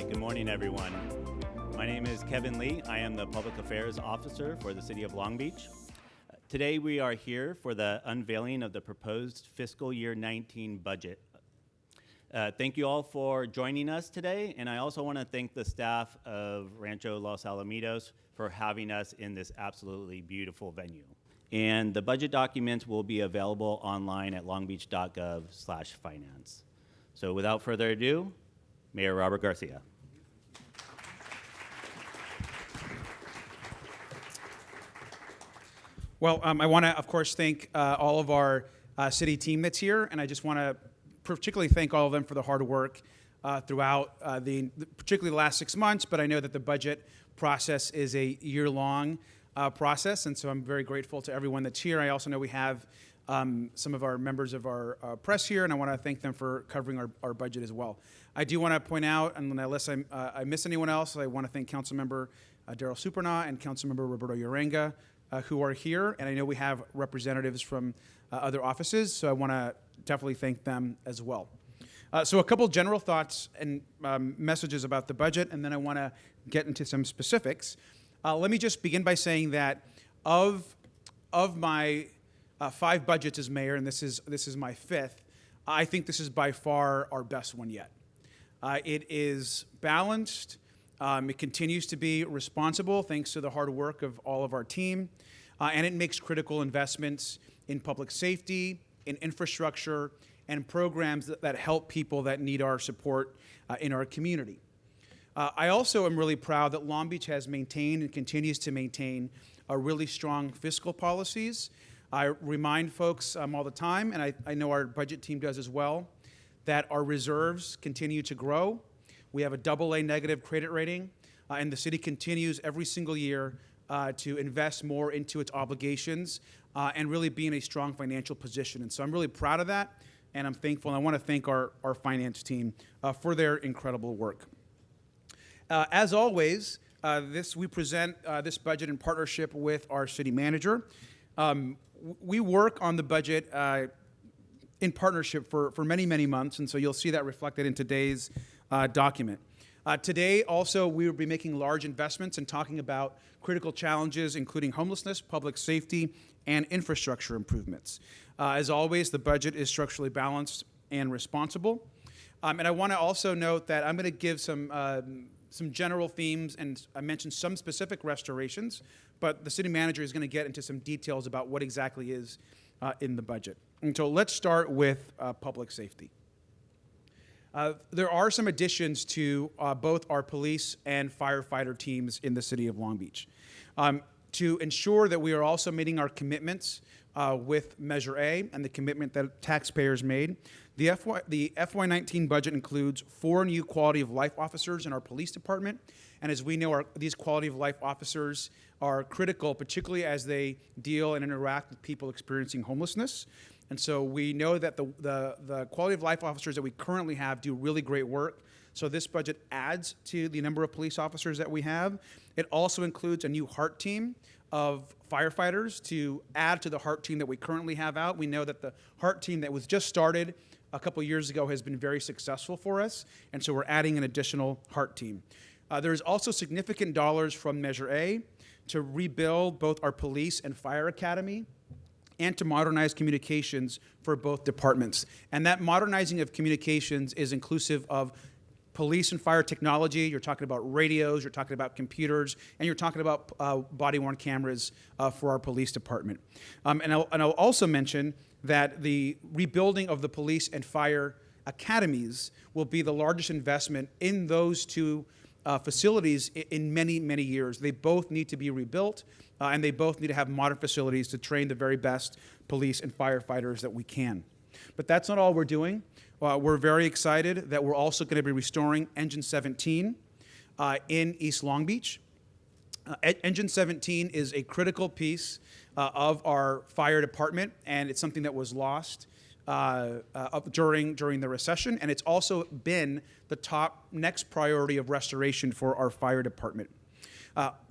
right, good morning, everyone. My name is Kevin Lee. I am the Public Affairs Officer for the City of Long Beach. Today we are here for the unveiling of the proposed fiscal year 19 budget. Thank you all for joining us today, and I also want to thank the staff of Rancho Los Alamitos for having us in this absolutely beautiful venue. And the budget documents will be available online at longbeach.gov/finance. So without further ado, Mayor Robert Garcia. Well, I want to, of course, thank all of our city team that's here, and I just want to particularly thank all of them for the hard work throughout particularly the last 6 months, but I know that the budget process is a year-long process, and so I'm very grateful to everyone that's here. I also know we have some of our members of our press here, and I want to thank them for covering our budget as well. I do want to point out, and unless I miss anyone else, I want to thank Councilmember Daryl Supernaw and Councilmember Roberto Uranga, who are here, and I know we have representatives from other offices, so I want to definitely thank them as well. So a couple general thoughts and messages about the budget, and then I want to get into some specifics. Let me just begin by saying that of my 5 budgets as mayor, and this is my 5th, I think this is by far our best one yet. It is balanced. It continues to be responsible thanks to the hard work of all of our team, and it makes critical investments in public safety, in infrastructure, and programs that help people that need our support in our community. I also am really proud that Long Beach has maintained and continues to maintain a really strong fiscal policies. I remind folks all the time, and I know our budget team does as well, that our reserves continue to grow. We have a AA negative credit rating, and the city continues every single year to invest more into its obligations and really be in a strong financial position. And so I'm really proud of that, and I'm thankful, and I want to thank our finance team for their incredible work. As always, we present this budget in partnership with our city manager. We work on the budget in partnership for many, many months, and so you'll see that reflected in today's document. Today, also, we will be making large investments and talking about critical challenges, including homelessness, public safety, and infrastructure improvements. As always, the budget is structurally balanced and responsible. And I want to also note that I'm going to give some general themes, and I mentioned some specific restorations, but the city manager is going to get into some details about what exactly is in the budget. And so let's start with public safety. There are some additions to both our police and firefighter teams in the city of Long Beach. To ensure that we are also meeting our commitments with Measure A and the commitment that taxpayers made, the FY19 budget includes 4 new quality of life officers in our police department. And as we know, these quality of life officers are critical, particularly as they deal and interact with people experiencing homelessness. And so we know that the quality of life officers that we currently have do really great work. So this budget adds to the number of police officers that we have. It also includes a new HEART team of firefighters to add to the HEART team that we currently have out. We know that the HEART team that was just started a couple years ago has been very successful for us, and so we're adding an additional HEART team. There's also significant dollars from Measure A to rebuild both our police and fire academy and to modernize communications for both departments. And that modernizing of communications is inclusive of police and fire technology. You're talking about radios, you're talking about computers, and you're talking about body-worn cameras for our police department. And I'll also mention that the rebuilding of the police and fire academies will be the largest investment in those 2 facilities in many, many years. They both need to be rebuilt, and they both need to have modern facilities to train the very best police and firefighters that we can. But that's not all we're doing. We're very excited that we're also going to be restoring Engine 17 in East Long Beach. Engine 17 is a critical piece of our fire department, and it's something that was lost during the recession, and it's also been the top next priority of restoration for our fire department.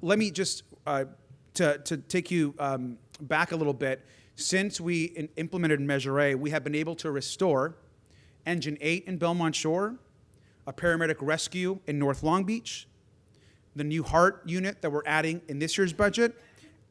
Let me just, to take you back a little bit, since we implemented Measure A, we have been able to restore Engine 8 in Belmont Shore, a paramedic rescue in North Long Beach, the new heart unit that we're adding in this year's budget,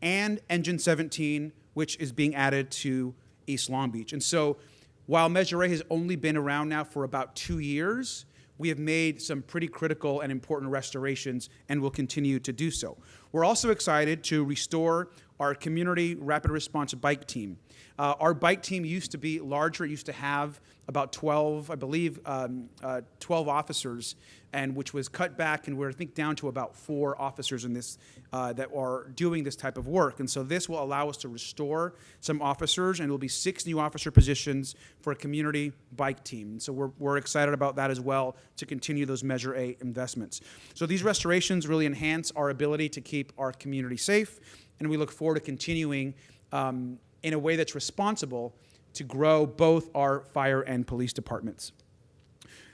and Engine 17, which is being added to East Long Beach. And so while Measure A has only been around now for about 2 years, we have made some pretty critical and important restorations and will continue to do so. We're also excited to restore our community rapid response bike team. Our bike team used to be larger. It used to have about 12, I believe, 12 officers, and which was cut back, and we're, I think, down to about 4 officers in this that are doing this type of work. And so this will allow us to restore some officers, and there will be 6 new officer positions for a community bike team. And so we're excited about that as well, to continue those Measure A investments. So these restorations really enhance our ability to keep our community safe, and we look forward to continuing in a way that's responsible to grow both our fire and police departments.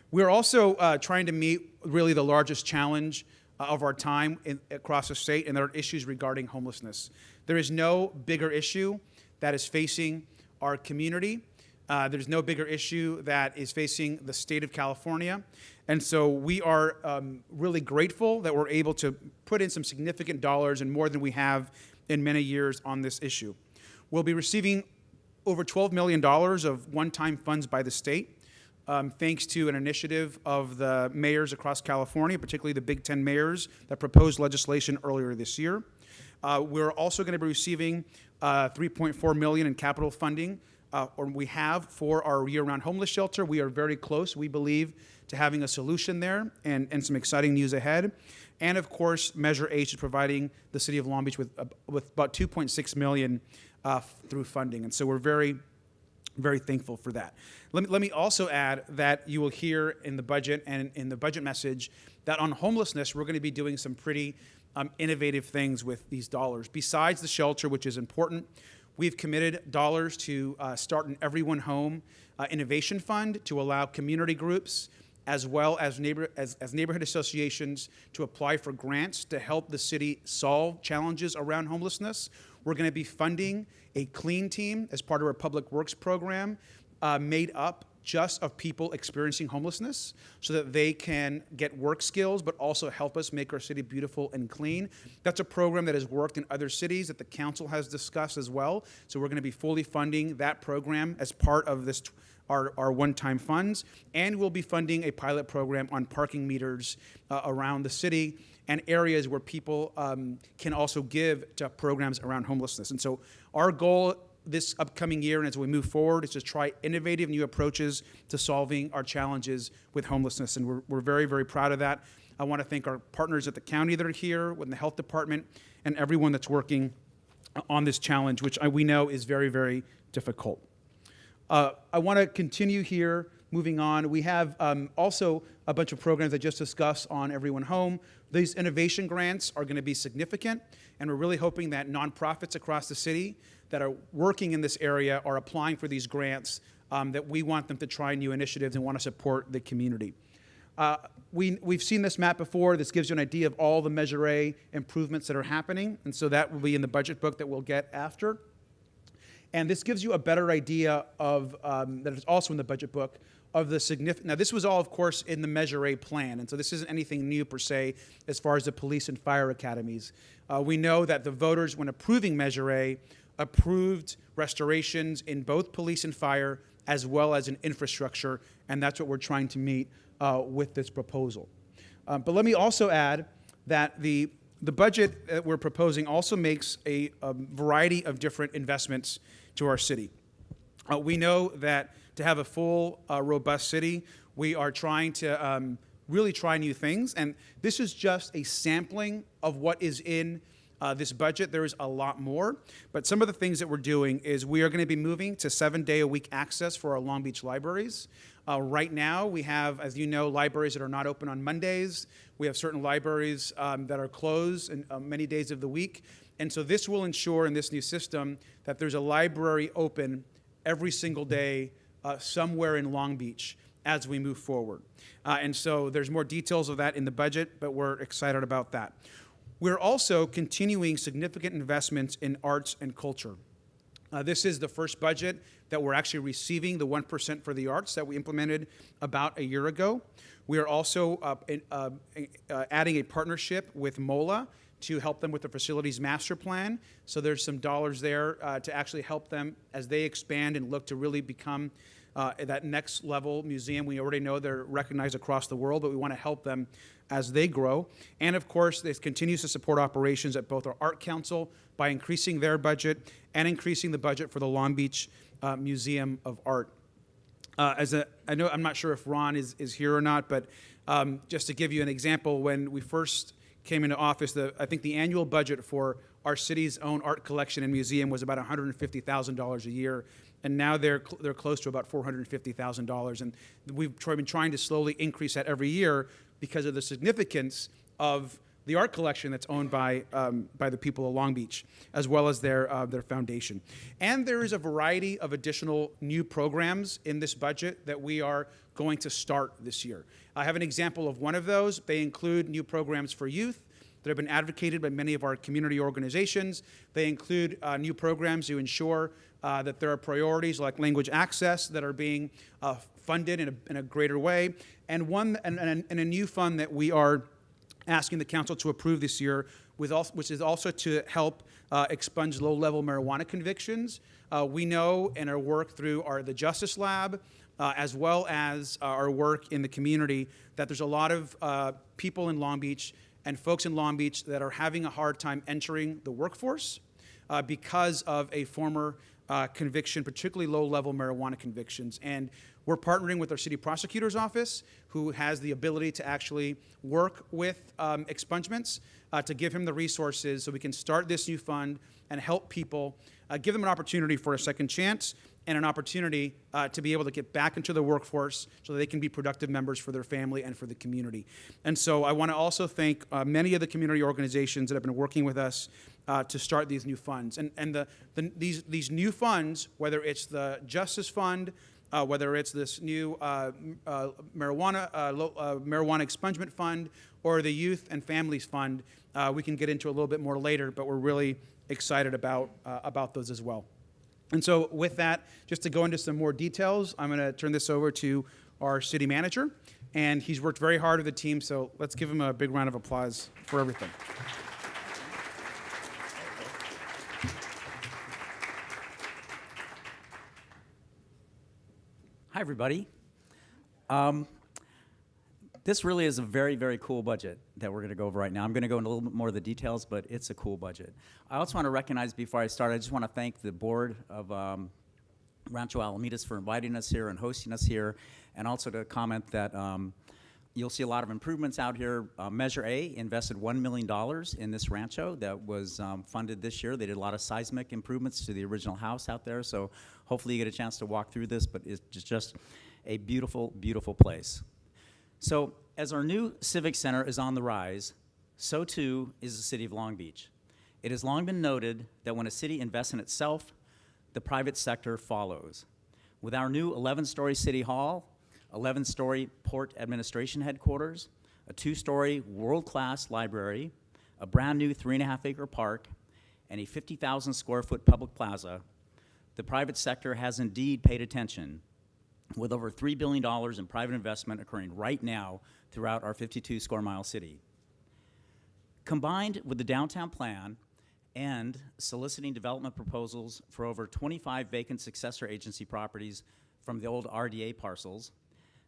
We're also trying to meet really the largest challenge of our time across the state, and there are issues regarding homelessness. There is no bigger issue that is facing our community. There's no bigger issue that is facing the state of California. And so we are really grateful that we're able to put in some significant dollars, and more than we have in many years, on this issue. We'll be receiving over $12 million of one-time funds by the state, thanks to an initiative of the mayors across California, particularly the Big Ten mayors that proposed legislation earlier this year. We're also going to be receiving $3.4 million in capital funding, or we have, for our year-round homeless shelter. We are very close, we believe, to having a solution there, and some exciting news ahead. And of course, Measure H is providing the city of Long Beach with about $2.6 million through funding. And so we're very, very thankful for that. Let me also add that you will hear in the budget and in the budget message that on homelessness, we're going to be doing some pretty innovative things with these dollars. Besides the shelter, which is important, we've committed dollars to start an Everyone Home Innovation Fund to allow community groups as well as neighborhood associations to apply for grants to help the city solve challenges around homelessness. We're going to be funding a clean team as part of our public works program made up just of people experiencing homelessness so that they can get work skills but also help us make our city beautiful and clean. That's a program that has worked in other cities that the council has discussed as well. So we're going to be fully funding that program as part of this our one-time funds, and we'll be funding a pilot program on parking meters around the city and areas where people can also give to programs around homelessness. And so our goal this upcoming year and as we move forward is to try innovative new approaches to solving our challenges with homelessness, and we're very, very proud of that. I want to thank our partners at the county that are here, with the health department, and everyone that's working on this challenge, which we know is very, very difficult. I want to continue here, moving on. We have also a bunch of programs I just discussed on Everyone Home. These innovation grants are going to be significant, and we're really hoping that nonprofits across the city that are working in this area are applying for these grants, that we want them to try new initiatives and want to support the community. We've seen this map before. This gives you an idea of all the Measure A improvements that are happening, and so that will be in the budget book that we'll get after. And this gives you a better idea of, that is also in the budget book, of the significant, now this was all, of course, in the Measure A plan, and so this isn't anything new per se as far as the police and fire academies. We know that the voters, when approving Measure A, approved restorations in both police and fire as well as in infrastructure, and that's what we're trying to meet with this proposal. But let me also add that the budget that we're proposing also makes a variety of different investments to our city. We know that to have a full, robust city, we are trying to really try new things, and this is just a sampling of what is in this budget. There is a lot more, but some of the things that we're doing is we are going to be moving to 7-day-a-week access for our Long Beach libraries. Right now, we have, as you know, libraries that are not open on Mondays. We have certain libraries that are closed many days of the week. And so this will ensure in this new system that there's a library open every single day somewhere in Long Beach as we move forward. And so there's more details of that in the budget, but we're excited about that. We're also continuing significant investments in arts and culture. This is the first budget that we're actually receiving the 1% for the arts that we implemented about a year ago. We are also adding a partnership with MOLA to help them with the facilities master plan. So there's some dollars there to actually help them as they expand and look to really become that next level museum. We already know they're recognized across the world, but we want to help them as they grow. And of course, this continues to support operations at both our Art Council by increasing their budget and increasing the budget for the Long Beach Museum of Art. I know, I'm not sure if Ron is here or not, but just to give you an example, when we first came into office, I think the annual budget for our city's own art collection and museum was about $150,000 a year, and now they're close to about $450,000. And we've been trying to slowly increase that every year because of the significance of the art collection that's owned by the people of Long Beach, as well as their foundation. And there is a variety of additional new programs in this budget that we are going to start this year. I have an example of one of those. They include new programs for youth that have been advocated by many of our community organizations. They include new programs to ensure that there are priorities like language access that are being funded in a greater way, and a new fund that we are asking the council to approve this year, which is also to help expunge low-level marijuana convictions. We know in our work through the Justice Lab, as well as our work in the community, that there's a lot of people in Long Beach and folks in Long Beach that are having a hard time entering the workforce because of a former conviction, particularly low-level marijuana convictions. And we're partnering with our city prosecutor's office, who has the ability to actually work with expungements to give him the resources so we can start this new fund and help people, give them an opportunity for a second chance and an opportunity to be able to get back into the workforce so that they can be productive members for their family and for the community. And so I want to also thank many of the community organizations that have been working with us to start these new funds. And these new funds, whether it's the Justice Fund, whether it's this new marijuana expungement fund, or the Youth and Families Fund, we can get into a little bit more later, but we're really excited about those as well. And so with that, just to go into some more details, I'm going to turn this over to our city manager, and he's worked very hard with the team, so let's give him a big round of applause for everything. Hi, everybody. This really is a very, very cool budget that we're going to go over right now. I'm going to go into a little bit more of the details, but it's a cool budget. I also want to recognize, before I start, I just want to thank the board of Rancho Alamitos for inviting us here and hosting us here, and also to comment that you'll see a lot of improvements out here. Measure A invested $1 million in this rancho that was funded this year. They did a lot of seismic improvements to the original house out there, so hopefully you get a chance to walk through this, but it's just a beautiful, beautiful place. So as our new Civic Center is on the rise, so too is the city of Long Beach. It has long been noted that when a city invests in itself, the private sector follows. With our new 11-story city hall, 11-story port administration headquarters, a 2-story world-class library, a brand new 3.5-acre park, and a 50,000 square foot public plaza, the private sector has indeed paid attention, with over $3 billion in private investment occurring right now throughout our 52 square mile city. Combined with the downtown plan and soliciting development proposals for over 25 vacant successor agency properties from the old RDA parcels,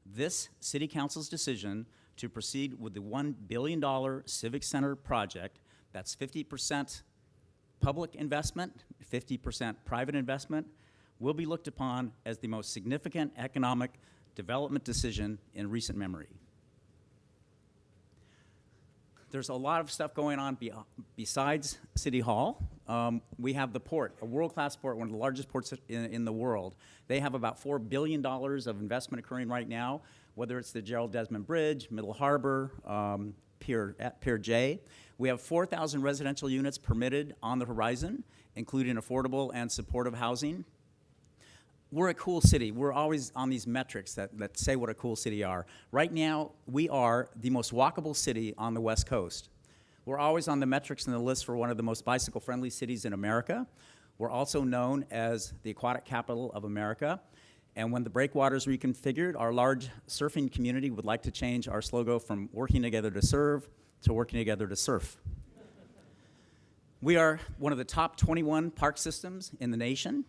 this City Council's decision to proceed with the $1 billion Civic Center project, that's 50% public investment, 50% private investment, will be looked upon as the most significant economic development decision in recent memory. There's a lot of stuff going on besides City Hall. We have the port, a world-class port, one of the largest ports in the world. They have about $4 billion of investment occurring right now, whether it's the Gerald Desmond Bridge, Middle Harbor, Pier J. We have 4,000 residential units permitted on the horizon, including affordable and supportive housing. We're a cool city. We're always on these metrics that say what a cool city are. Right now, we are the most walkable city on the West Coast. We're always on the metrics and the list for one of the most bicycle-friendly cities in America. We're also known as the aquatic capital of America. And when the breakwaters reconfigured, our large surfing community would like to change our slogan from working together to serve to working together to surf. We are one of the top 21 park systems in the nation.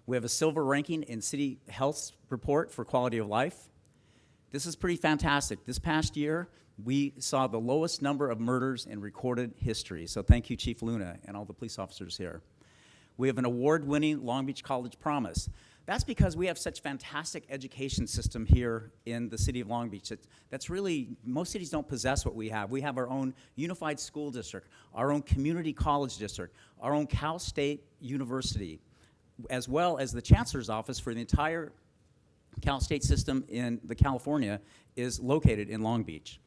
We have a silver ranking in City Health's report for quality of life. This is pretty fantastic. This past year, we saw the lowest number of murders in recorded history. So thank you, Chief Luna, and all the police officers here. We have an award-winning Long Beach College Promise. That's because we have such fantastic education system here in the city of Long Beach. That's really, most cities don't possess what we have. We have our own unified school district, our own community college district, our own Cal State University, as well as the Chancellor's office for the entire Cal State system in the California is located in Long Beach.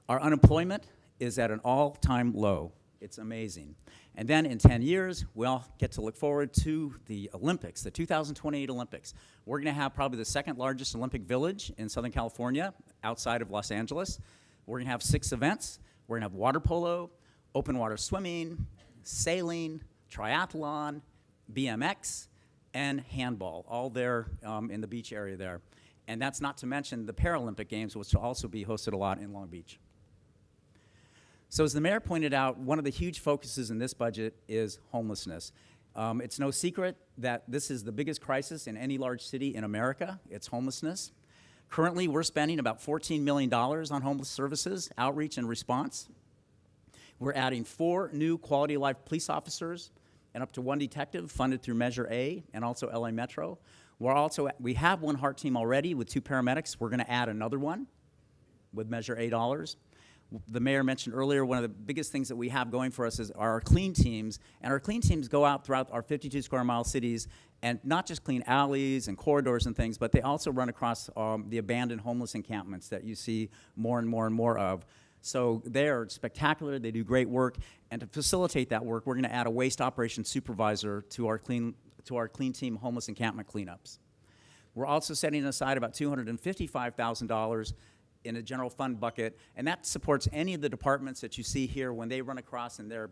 Our unemployment is at an all-time low. It's amazing. And then in 10 years, we all get to look forward to the Olympics, the 2028 Olympics. We're going to have probably the second largest Olympic village in Southern California, outside of Los Angeles. We're going to have 6 events. We're going to have water polo, open water swimming, sailing, triathlon, BMX, and handball, all there in the beach area there. And that's not to mention the Paralympic Games, which will also be hosted a lot in Long Beach. So as the mayor pointed out, one of the huge focuses in this budget is homelessness. It's no secret that this is the biggest crisis in any large city in America. It's homelessness. Currently, we're spending about $14 million on homeless services, outreach, and response. We're adding 4 new quality of life police officers and up to 1 detective funded through Measure A and also LA Metro. We have 1 heart team already with 2 paramedics. We're going to add another one with Measure A dollars. The mayor mentioned earlier, one of the biggest things that we have going for us is our clean teams. And our clean teams go out throughout our 52 square mile cities and not just clean alleys and corridors and things, but they also run across the abandoned homeless encampments that you see more and more and more of. So they're spectacular, they do great work. And to facilitate that work, we're going to add a waste operations supervisor to our clean team homeless encampment cleanups. We're also setting aside about $255,000 in a general fund bucket, and that supports any of the departments that you see here when they run across in their,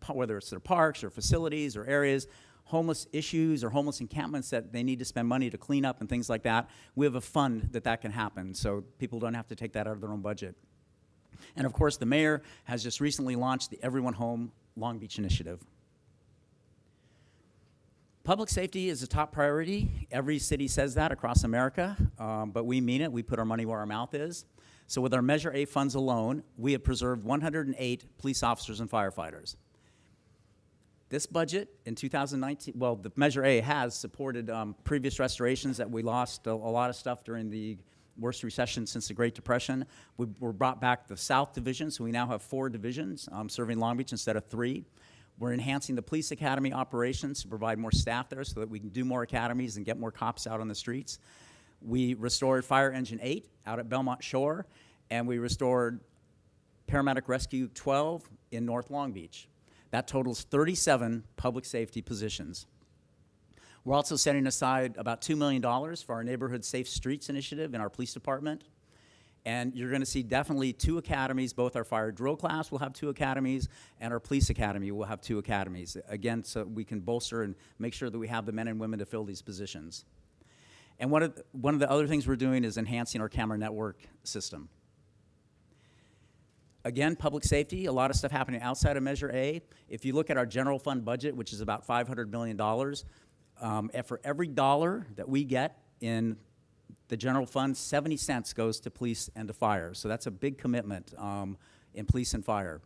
whether it's their parks or facilities or areas, homeless issues or homeless encampments that they need to spend money to clean up and things like that. We have a fund that can happen, so people don't have to take that out of their own budget. And of course, the mayor has just recently launched the Everyone Home Long Beach initiative. Public safety is a top priority. Every city says that across America, but we mean it. We put our money where our mouth is. So with our Measure A funds alone, we have preserved 108 police officers and firefighters. This budget in 2019, well, the Measure A has supported previous restorations that we lost a lot of stuff during the worst recession since the Great Depression. We were brought back the South Division, so we now have 4 divisions serving Long Beach instead of 3. We're enhancing the police academy operations to provide more staff there so that we can do more academies and get more cops out on the streets. We restored Fire Engine 8 out at Belmont Shore, and we restored Paramedic Rescue 12 in North Long Beach. That totals 37 public safety positions. We're also setting aside about $2 million for our Neighborhood Safe Streets initiative in our police department. And you're going to see definitely 2 academies. Both our fire drill class will have 2 academies, and our police academy will have 2 academies. Again, so we can bolster and make sure that we have the men and women to fill these positions. And one of the other things we're doing is enhancing our camera network system. Again, public safety, a lot of stuff happening outside of Measure A. If you look at our general fund budget, which is about $500 million, for every dollar that we get in the general fund, 70 cents goes to police and to fire. So that's a big commitment in police and fire.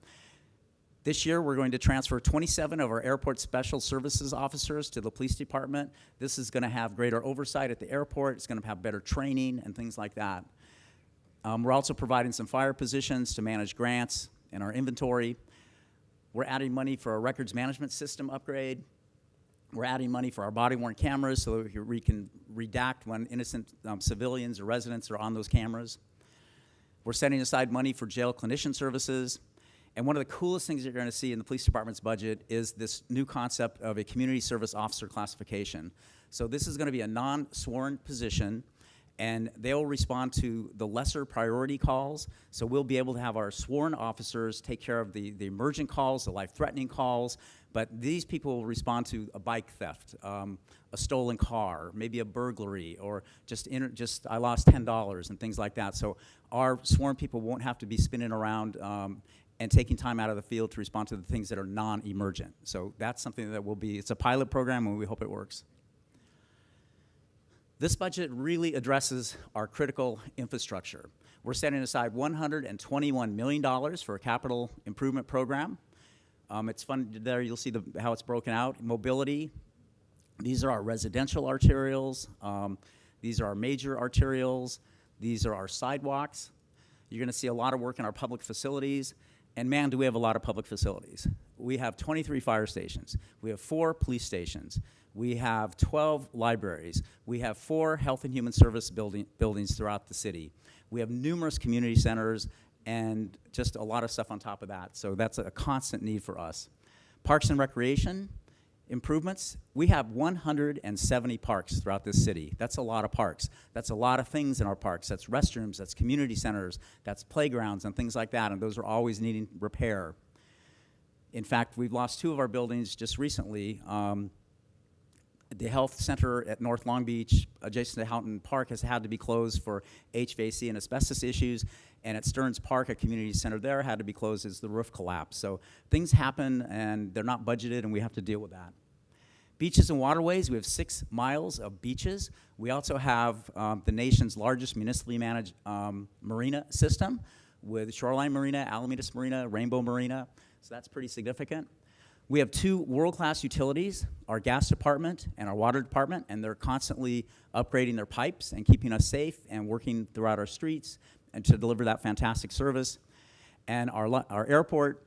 This year, we're going to transfer 27 of our airport special services officers to the police department. This is going to have greater oversight at the airport. It's going to have better training and things like that. We're also providing some fire positions to manage grants and our inventory. We're adding money for our records management system upgrade. We're adding money for our body-worn cameras so that we can redact when innocent civilians or residents are on those cameras. We're setting aside money for jail clinician services. And one of the coolest things you're going to see in the police department's budget is this new concept of a community service officer classification. So this is going to be a non-sworn position, and they'll respond to the lesser priority calls. So we'll be able to have our sworn officers take care of the emergent calls, the life-threatening calls, But these people will respond to a bike theft, a stolen car, maybe a burglary, or just I lost $10 and things like that. So our sworn people won't have to be spinning around and taking time out of the field to respond to the things that are non-emergent. So that's something that will be, it's a pilot program and we hope it works. This budget really addresses our critical infrastructure. We're setting aside $121 million for a capital improvement program. It's fun there, you'll see how it's broken out. Mobility, these are our residential arterials. These are our major arterials. These are our sidewalks. You're gonna see a lot of work in our public facilities. And man, do we have a lot of public facilities. We have 23 fire stations. We have 4 police stations. We have 12 libraries. We have 4 health and human service buildings throughout the city. We have numerous community centers and just a lot of stuff on top of that. So that's a constant need for us. Parks and recreation improvements. We have 170 parks throughout this city. That's a lot of parks. That's a lot of things in our parks. That's restrooms, that's community centers, that's playgrounds and things like that, and those are always needing repair. In fact, we've lost 2 of our buildings just recently. The health center at North Long Beach, adjacent to Houghton Park, has had to be closed for HVAC and asbestos issues. And at Stearns Park, a community center there, had to be closed as the roof collapsed. So things happen and they're not budgeted and we have to deal with that. Beaches and waterways, we have 6 miles of beaches. We also have the nation's largest municipally managed marina system with Shoreline Marina, Alamitos Marina, Rainbow Marina. So that's pretty significant. We have 2 world-class utilities, our gas department and our water department, and they're constantly upgrading their pipes and keeping us safe and working throughout our streets and to deliver that fantastic service. And our airport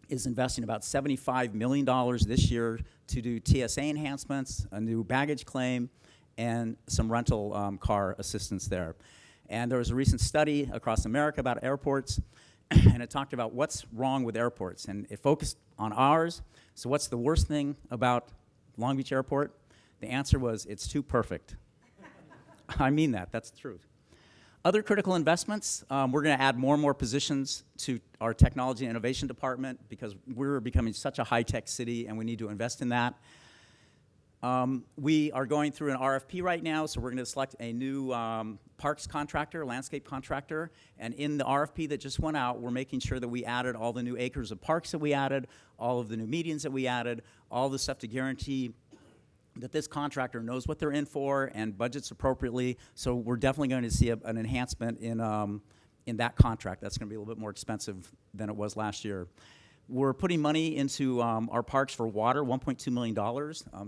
is investing about $75 million this year to do TSA enhancements, a new baggage claim, and some rental car assistance there. And there was a recent study across America about airports, and it talked about what's wrong with airports, and it focused on ours. So what's the worst thing about Long Beach Airport? The answer was, it's too perfect. I mean that, that's the truth. Other critical investments, we're gonna add more and more positions to our technology and innovation department because we're becoming such a high-tech city and we need to invest in that. We are going through an RFP right now, so we're going to select a new parks contractor, landscape contractor, and in the RFP that just went out, we're making sure that we added all the new acres of parks that we added, all of the new medians that we added, all the stuff to guarantee that this contractor knows what they're in for and budgets appropriately. So we're definitely going to see an enhancement in that contract. That's going to be a little bit more expensive than it was last year. We're putting money into our parks for water, $1.2 million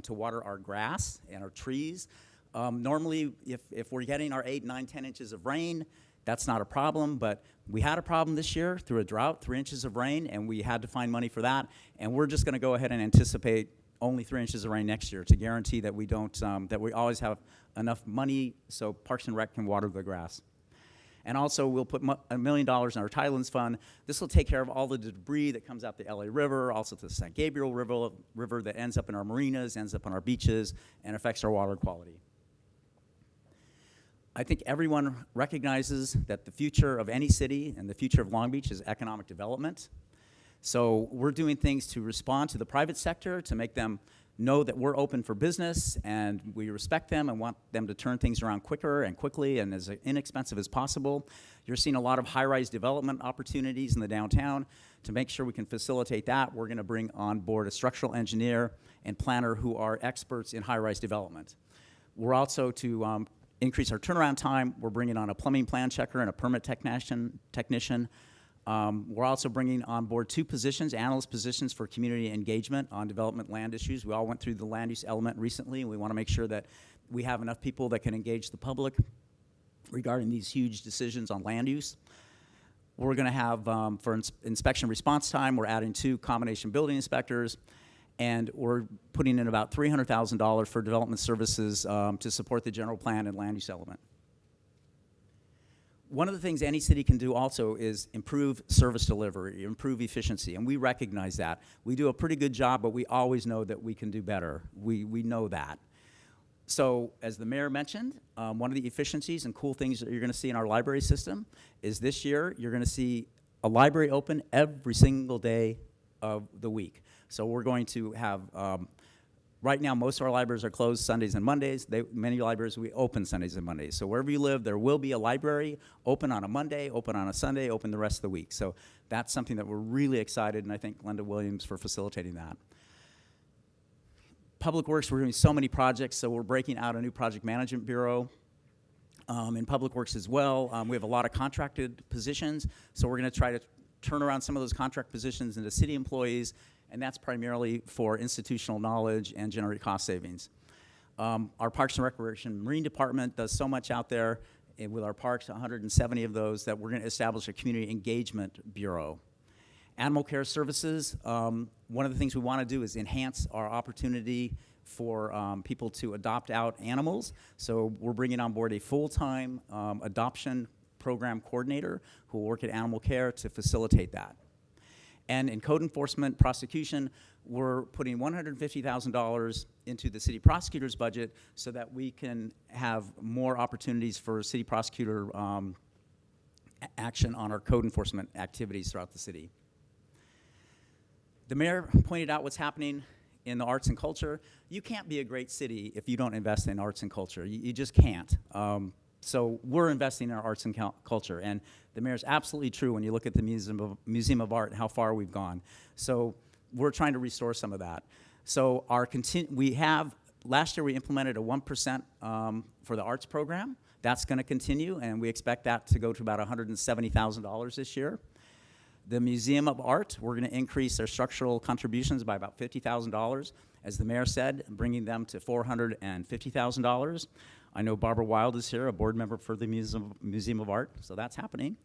to water our grass and our trees. Normally, if we're getting our 8, 9, 10 inches of rain, that's not a problem, but we had a problem this year through a drought, 3 inches of rain, and we had to find money for that. And we're just going to go ahead and anticipate only 3 inches of rain next year to guarantee that we don't, that we always have enough money so Parks and Rec can water the grass. And also, we'll put $1 million in our Tidelands Fund. This will take care of all the debris that comes out the LA River, also to the San Gabriel River that ends up in our marinas, ends up on our beaches, and affects our water quality. I think everyone recognizes that the future of any city and the future of Long Beach is economic development. So we're doing things to respond to the private sector, to make them know that we're open for business and we respect them and want them to turn things around quicker and quickly and as inexpensive as possible. You're seeing a lot of high-rise development opportunities in the downtown. To make sure we can facilitate that, we're going to bring on board a structural engineer and planner who are experts in high-rise development. We're also to increase our turnaround time. We're bringing on a plumbing plan checker and a permit technician. We're also bringing on board 2 positions, analyst positions for community engagement on development land issues. We all went through the land use element recently, and we want to make sure that we have enough people that can engage the public regarding these huge decisions on land use. We're going to have, for inspection response time, we're adding 2 combination building inspectors, and we're putting in about $300,000 for development services to support the general plan and land use element. One of the things any city can do also is improve service delivery, improve efficiency, and we recognize that. We do a pretty good job, but we always know that we can do better. We know that. So, as the mayor mentioned, one of the efficiencies and cool things that you're going to see in our library system is this year you're going to see a library open every single day of the week. So we're going to have, right now most of our libraries are closed Sundays and Mondays. Many libraries, we open Sundays and Mondays. So wherever you live, there will be a library open on a Monday, open on a Sunday, open the rest of the week. So that's something that we're really excited, and I thank Glenda Williams for facilitating that. Public Works, we're doing so many projects, so we're breaking out a new project management bureau. In Public Works as well, we have a lot of contracted positions, so we're going to try to turn around some of those contract positions into city employees, and that's primarily for institutional knowledge and generate cost savings. Our Parks and Recreation Marine Department does so much out there with our parks, 170 of those, that we're going to establish a community engagement bureau. Animal care services, one of the things we want to do is enhance our opportunity for people to adopt out animals. So we're bringing on board a full-time adoption program coordinator who will work at Animal Care to facilitate that. And in code enforcement prosecution, we're putting $150,000 into the city prosecutor's budget so that we can have more opportunities for city prosecutor action on our code enforcement activities throughout the city. The mayor pointed out what's happening in the arts and culture. You can't be a great city if you don't invest in arts and culture. You just can't. So we're investing in our arts and culture, and the mayor's absolutely true when you look at the Museum of Art and how far we've gone. So we're trying to restore some of that. So last year we implemented a 1% for the arts program. That's going to continue, and we expect that to go to about $170,000 this year. The Museum of Art, we're going to increase their structural contributions by about $50,000, as the mayor said, bringing them to $450,000. I know Barbara Wild is here, a board member for the Museum of Art, so that's happening.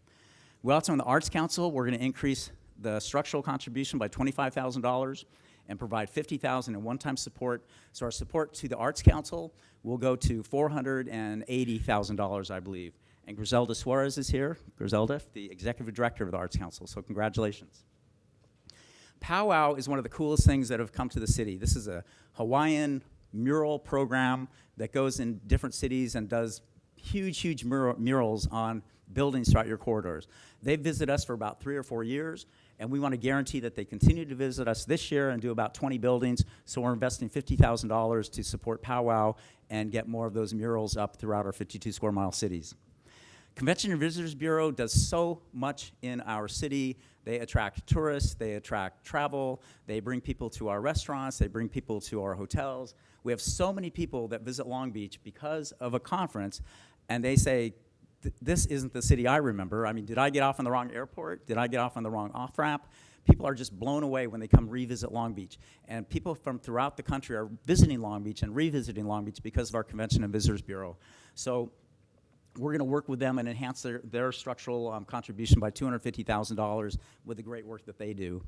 We also, in the Arts Council, we're going to increase the structural contribution by $25,000 and provide $50,000 in one-time support. So our support to the Arts Council will go to $480,000, I believe. And Griselda Suarez is here. Griselda, the executive director of the Arts Council, so congratulations. Powwow is one of the coolest things that have come to the city. This is a Hawaiian mural program that goes in different cities and does huge murals on buildings throughout your corridors. They visit us for about 3 or 4 years, and we want to guarantee that they continue to visit us this year and do about 20 buildings, so we're investing $50,000 to support Powwow and get more of those murals up throughout our 52 square mile cities. Convention and Visitors Bureau does so much in our city. They attract tourists, they attract travel, they bring people to our restaurants, they bring people to our hotels. We have so many people that visit Long Beach because of a conference, and they say, this isn't the city I remember. I mean, did I get off on the wrong airport? Did I get off on the wrong off-ramp? People are just blown away when they come revisit Long Beach. And people from throughout the country are visiting Long Beach and revisiting Long Beach because of our Convention and Visitors Bureau. So we're going to work with them and enhance their structural contribution by $250,000 with the great work that they do.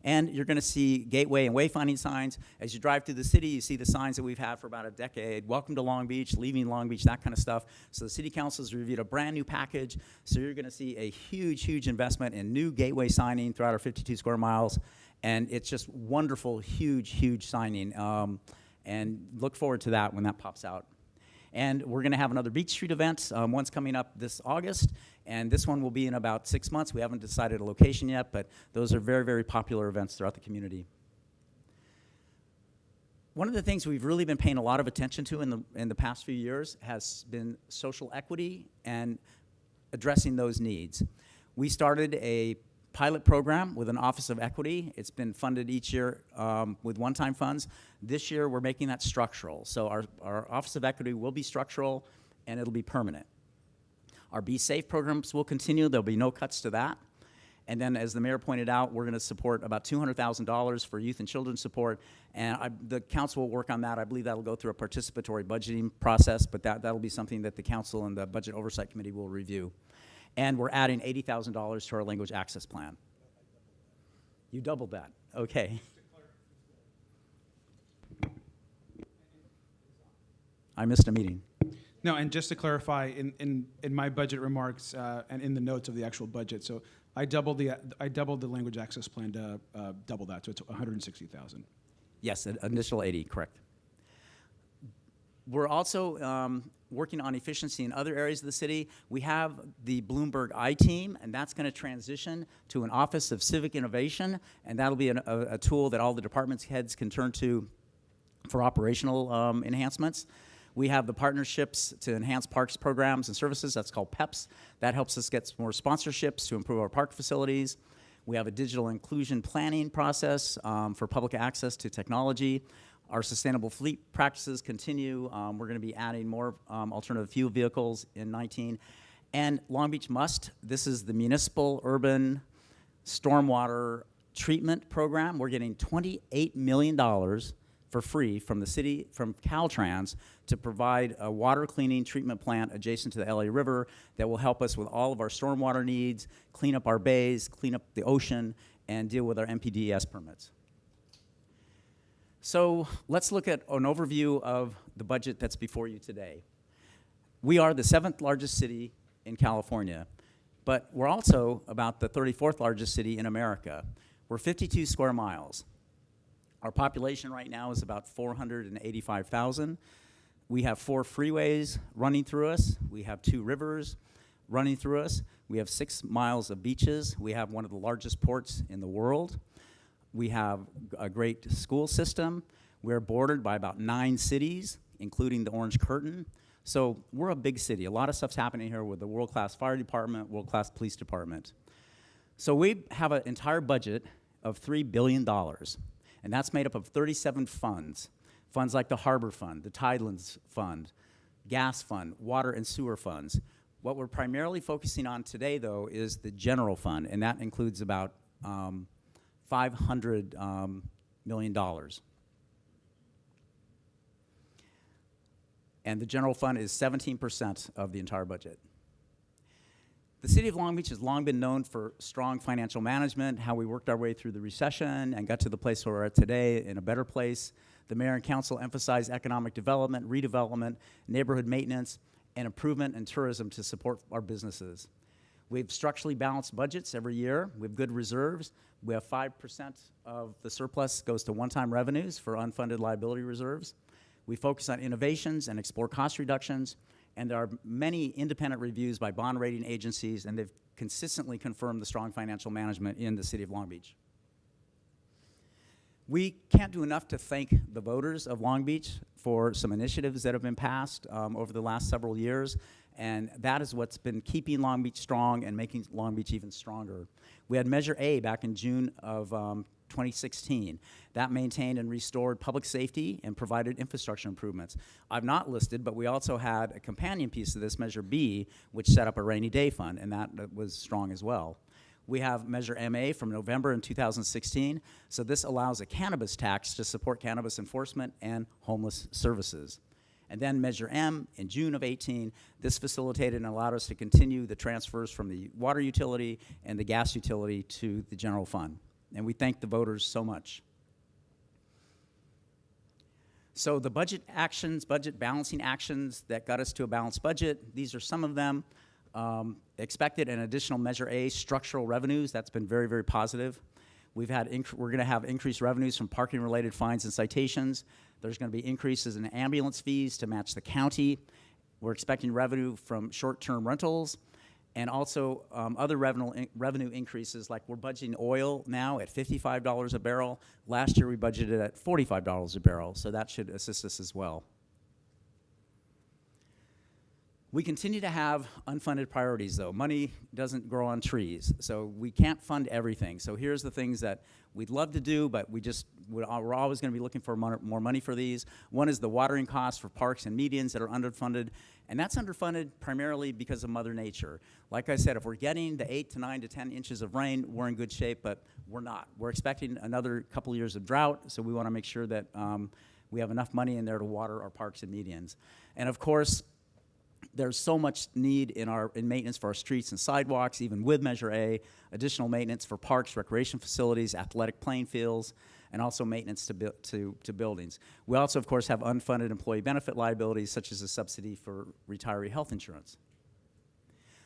And you're going to see gateway and wayfinding signs. As you drive through the city, you see the signs that we've had for about a decade. Welcome to Long Beach, leaving Long Beach, that kind of stuff. So the city council has reviewed a brand new package. So you're going to see a huge investment in new gateway signing throughout our 52 square miles. And it's just wonderful, huge signing. And look forward to that when that pops out. And we're going to have another Beach Street event. One's coming up this August, and this one will be in about 6 months. We haven't decided a location yet, but those are very popular events throughout the community. One of the things we've really been paying a lot of attention to in the past few years has been social equity and addressing those needs. We started a pilot program with an Office of Equity. It's been funded each year with one-time funds. This year, we're making that structural. So our Office of Equity will be structural, and it'll be permanent. Our Be Safe programs will continue. There'll be no cuts to that. And then, as the mayor pointed out, we're going to support about $200,000 for youth and children's support. And the council will work on that. I believe that'll go through a participatory budgeting process, but that'll be something that the council and the Budget Oversight Committee will review. And we're adding $80,000 to our language access plan. You doubled that. Okay. I missed a meeting. No, and just to clarify, in my budget remarks and in the notes of the actual budget, so I doubled the language access plan to double that, so it's $160,000. Yes, an initial 80, correct. We're also working on efficiency in other areas of the city. We have the Bloomberg I-Team, and that's going to transition to an Office of Civic Innovation, and that'll be a tool that all the department heads can turn to for operational enhancements. We have the partnerships to enhance parks programs and services. That's called PEPS. That helps us get more sponsorships to improve our park facilities. We have a digital inclusion planning process for public access to technology. Our sustainable fleet practices continue. We're going to be adding more alternative fuel vehicles in 19. And Long Beach Must, this is the municipal urban stormwater treatment program. We're getting $28 million for free from the city, from Caltrans, to provide a water cleaning treatment plant adjacent to the LA River that will help us with all of our stormwater needs, clean up our bays, clean up the ocean, and deal with our MPDES permits. So let's look at an overview of the budget that's before you today. We are the 7th largest city in California, but we're also about the 34th largest city in America. We're 52 square miles. Our population right now is about 485,000. We have 4 freeways running through us. We have 2 rivers running through us. We have 6 miles of beaches. We have one of the largest ports in the world. We have a great school system. We're bordered by about 9 cities, including the Orange Curtain. So we're a big city. A lot of stuff's happening here with the world-class fire department, world-class police department. So we have an entire budget of $3 billion. And that's made up of 37 funds. Funds like the Harbor Fund, the Tidelands Fund, Gas Fund, Water and Sewer Funds. What we're primarily focusing on today, though, is the General Fund, and that includes about $500 million. And the General Fund is 17% of the entire budget. The city of Long Beach has long been known for strong financial management, how we worked our way through the recession and got to the place where we're at today in a better place. The mayor and council emphasize economic development, redevelopment, neighborhood maintenance, and improvement in tourism to support our businesses. We have structurally balanced budgets every year. We have good reserves. We have 5% of the surplus goes to one-time revenues for unfunded liability reserves. We focus on innovations and explore cost reductions. And there are many independent reviews by bond rating agencies, and they've consistently confirmed the strong financial management in the city of Long Beach. We can't do enough to thank the voters of Long Beach for some initiatives that have been passed over the last several years, and that is what's been keeping Long Beach strong and making Long Beach even stronger. We had Measure A back in June of 2016. That maintained and restored public safety and provided infrastructure improvements. I've not listed, but we also had a companion piece of this, Measure B, which set up a rainy day fund, and that was strong as well. We have Measure MA from November in 2016, so this allows a cannabis tax to support cannabis enforcement and homeless services. And then Measure M in June of 18, this facilitated and allowed us to continue the transfers from the water utility and the gas utility to the general fund. And we thank the voters so much. So the budget actions, budget balancing actions that got us to a balanced budget, these are some of them. Expected an additional Measure A, structural revenues. That's been very, very positive. We're going to have increased revenues from parking-related fines and citations. There's going to be increases in ambulance fees to match the county. We're expecting revenue from short-term rentals, and also other revenue increases, like we're budgeting oil now at $55 a barrel. Last year we budgeted at $45 a barrel, so that should assist us as well. We continue to have unfunded priorities, though. Money doesn't grow on trees, so we can't fund everything. So here's the things that we'd love to do, but we're always going to be looking for more money for these. One is the watering costs for parks and medians that are underfunded, and that's underfunded primarily because of Mother Nature. Like I said, if we're getting the 8 to 9 to 10 inches of rain, we're in good shape, but we're not. We're expecting another couple years of drought, so we want to make sure that we have enough money in there to water our parks and medians. And of course, there's so much need in maintenance for our streets and sidewalks, even with Measure A, additional maintenance for parks, recreation facilities, athletic playing fields, and also maintenance to buildings. We also, of course, have unfunded employee benefit liabilities, such as a subsidy for retiree health insurance.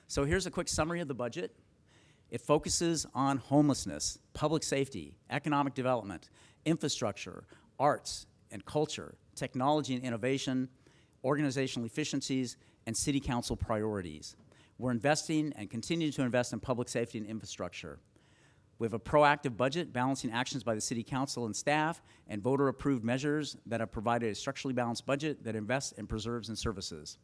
So here's a quick summary of the budget. It focuses on homelessness, public safety, economic development, infrastructure, arts and culture, technology and innovation, organizational efficiencies, and city council priorities. We're investing and continue to invest in public safety and infrastructure. We have a proactive budget balancing actions by the city council and staff and voter-approved measures that have provided a structurally balanced budget that invests and preserves in services.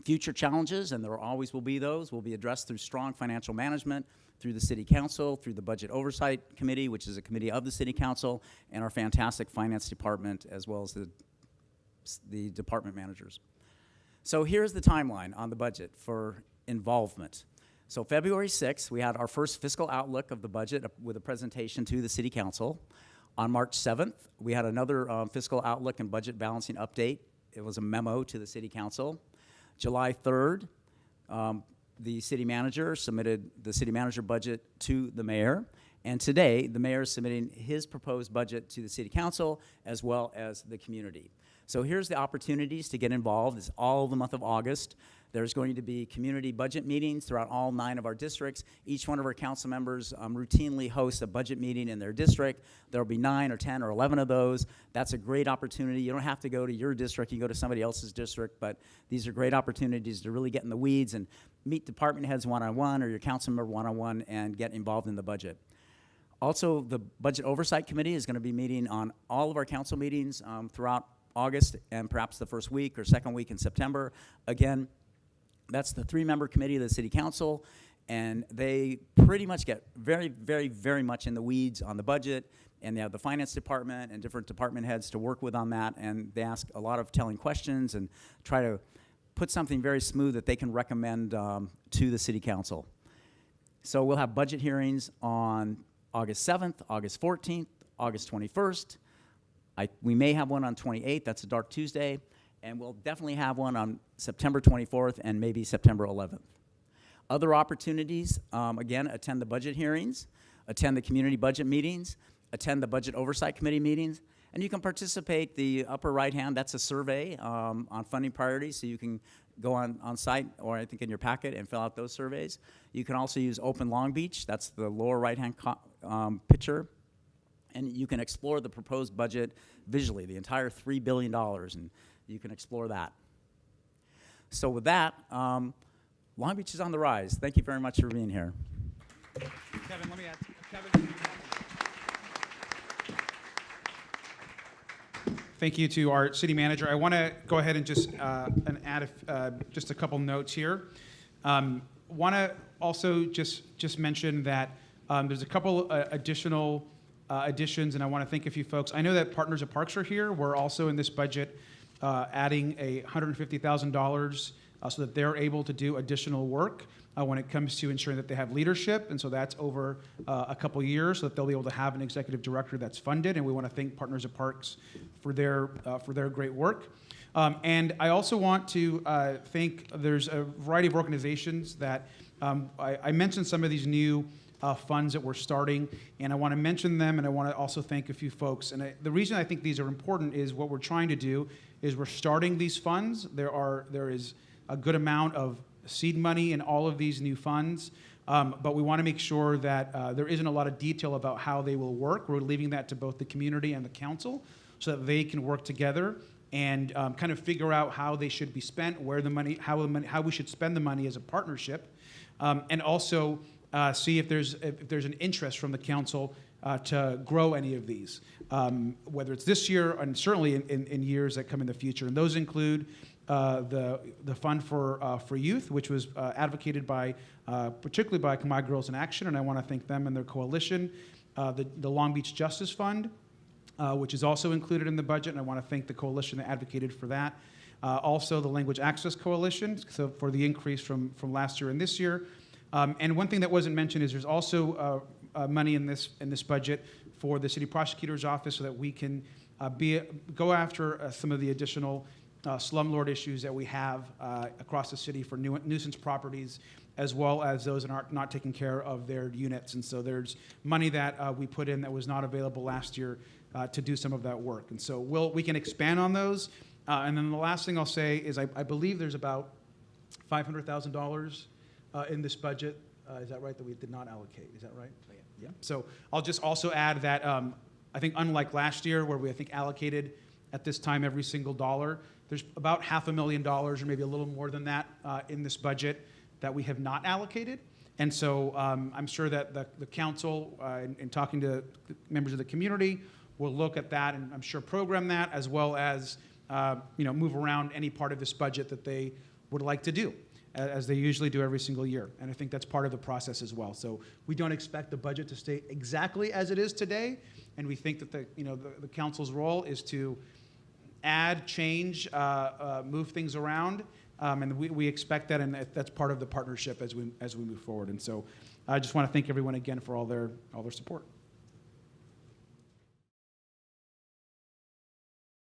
Future challenges, and there always will be those, will be addressed through strong financial management, through the city council, through the budget oversight committee, which is a committee of the city council, and our fantastic finance department, as well as the department managers. So here's the timeline on the budget for involvement. So February 6th, we had our first fiscal outlook of the budget with a presentation to the city council. On March 7th, we had another fiscal outlook and budget balancing update. It was a memo to the city council. July 3rd, the city manager submitted the city manager budget to the mayor. And today, the mayor is submitting his proposed budget to the city council as well as the community. So here's the opportunities to get involved. It's all the month of August. There's going to be community budget meetings throughout all 9 of our districts. Each one of our council members routinely hosts a budget meeting in their district. There'll be 9 or 10 or 11 of those. That's a great opportunity. You don't have to go to your district. You can go to somebody else's district, but these are great opportunities to really get in the weeds and meet department heads one-on-one or your council member one-on-one and get involved in the budget. Also, the Budget Oversight Committee is going to be meeting on all of our council meetings throughout August and perhaps the first week or second week in September. Again, that's the 3-member committee of the city council, and they pretty much get very, very, very much in the weeds on the budget, and they have the finance department and different department heads to work with on that, and they ask a lot of telling questions and try to put something very smooth that they can recommend to the city council. So we'll have budget hearings on August 7th, August 14th, August 21st. We may have one on 28th, that's a Dark Tuesday, and we'll definitely have one on September 24th and maybe September 11th. Other opportunities, again, attend the budget hearings, attend the community budget meetings, attend the Budget Oversight Committee meetings, and you can participate. The upper right hand, that's a survey on funding priorities, so you can go on site or I think in your packet and fill out those surveys. You can also use Open Long Beach, that's the lower right hand picture. And you can explore the proposed budget visually, the entire $3 billion, and you can explore that. So with that, Long Beach is on the rise. Thank you very much for being here. Kevin, let me add. Kevin. Thank you to our city manager. I want to go ahead and just add just a couple notes here. Want to also just mention that there's a couple additional additions, and I want to thank a few folks. I know that Partners of Parks are here. We're also in this budget adding $150,000 so that they're able to do additional work when it comes to ensuring that they have leadership, and so that's over a couple years so that they'll be able to have an executive director that's funded, and we want to thank Partners of Parks for their great work. And I also want to thank, there's a variety of organizations that I mentioned some of these new funds that we're starting, and I want to mention them, and I want to also thank a few folks. And the reason I think these are important is what we're trying to do is we're starting these funds. There is a good amount of seed money in all of these new funds, but we want to make sure that there isn't a lot of detail about how they will work. We're leaving that to both the community and the council so that they can work together and kind of figure out how they should be spent, where the money, how we should spend the money as a partnership, and also see if there's an interest from the council to grow any of these, whether it's this year and certainly in years that come in the future. And those include the fund for youth, which was advocated by particularly by Kamai Girls in Action, and I want to thank them and their coalition. The Long Beach Justice Fund, which is also included in the budget, and I want to thank the coalition that advocated for that. Also, the Language Access Coalition, so for the increase from last year and this year. And one thing that wasn't mentioned is there's also money in this budget for the city prosecutor's office so that we can go after some of the additional slumlord issues that we have across the city for nuisance properties, as well as those that are not taking care of their units. And so there's money that we put in that was not available last year to do some of that work. And so we can expand on those. And then the last thing I'll say is I believe there's about $500,000 in this budget. Is that right, that we did not allocate? Is that right? Yeah. So I'll just also add that I think unlike last year where we, I think, allocated at this time every single dollar. There's about $500,000 or maybe a little more than that in this budget that we have not allocated. And so I'm sure that the council, in talking to members of the community, will look at that and I'm sure program that, as well as move around any part of this budget that they would like to do, as they usually do every single year. And I think that's part of the process as well. So we don't expect the budget to stay exactly as it is today, and we think that the council's role is to add, change, move things around, and we expect that, and that's part of the partnership as we move forward. And so I just want to thank everyone again for all their support.